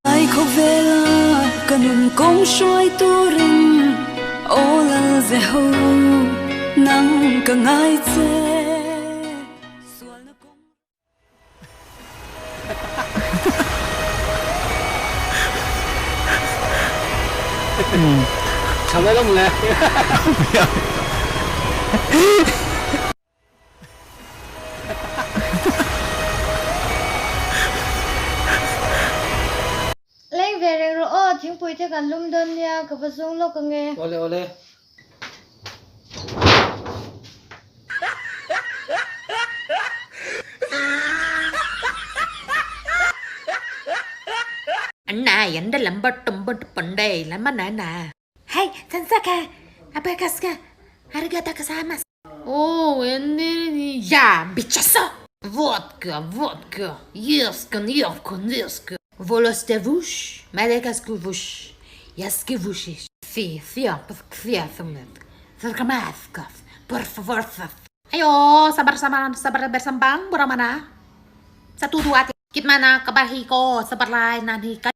ai khóc về là cần công soi tu rừng ô là dễ hô nắng càng ai chê chào mấy ông nè. Lên về rồi rồi tiếng bùi cho cả lum đơn nha cả vật dụng lo cả nghe Ole ole. Anh đã làm bật tùm bật vấn đề lắm mà nè. Hey, Sansaka, Abakaska, Arigata Kasamas. Oh, 웬일이니? 야, 미쳤어! Vodka, 예스건. Volostevouche, Madagaskouche, Yaskevouche, Sarkamaskov, por favor. Ayo, sabar bersambang, burang mana? Satu dua tiga. Kit mana kabahi ko, sabar lai nanhi ka.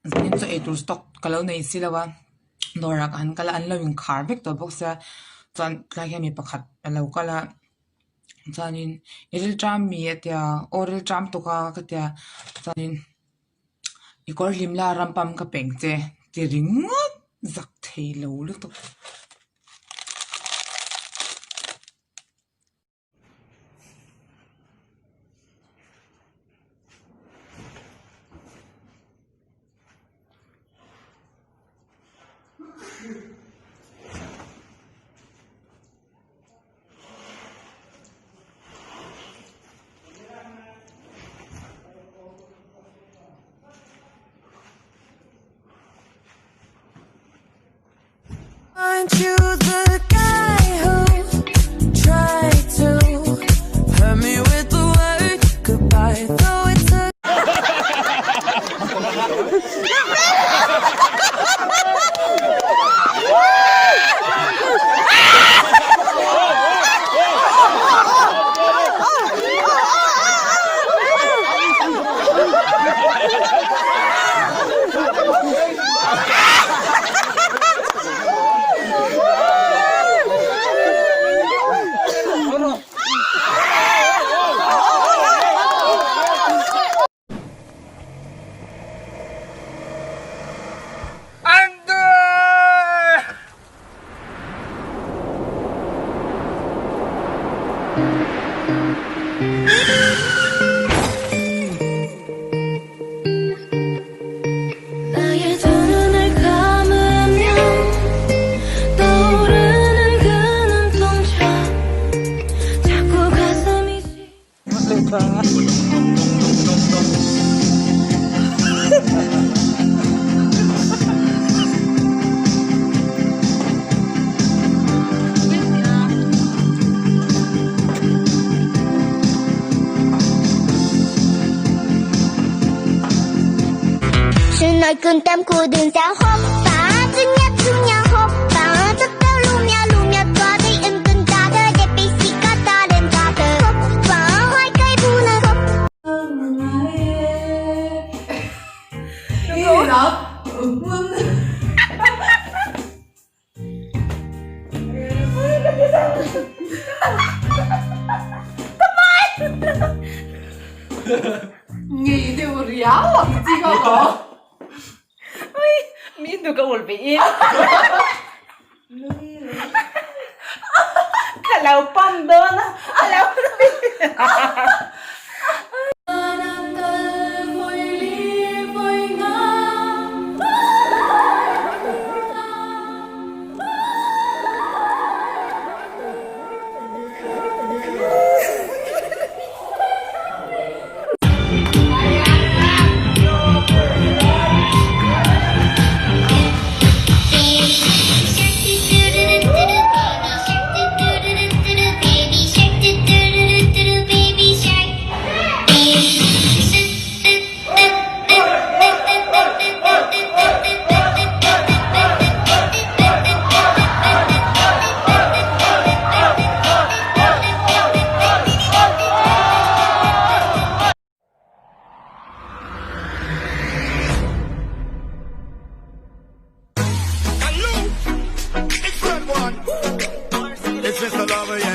Zanin so etul stock kalau na isilawa norak han kala an lawing carvek to boxa chan tlai mi pakhat alo kala chanin eril tram mi atia oral tram to ka katia chanin ikor limla rampam ka pengche ti ringot zak thei lo lu to Aren't you the guy who tried to hurt me with the word goodbye? Though it took 나의 두 눈을 감으면 떠오르는 그 눈동자 자꾸 가슴이 sự nói cơn tâm của đường sao hốt phá chung nhà hốt phá tất cả lumia toa đây ưng cơn ta thơ đẹp bị xì cả ta đêm ta thơ hốt phá hai cây bu nè hốt Gì đó? Nghĩ điều réo làm gì có Minduga ulbiin. Kalau pam doon. Alam Baby shark, lover, yeah.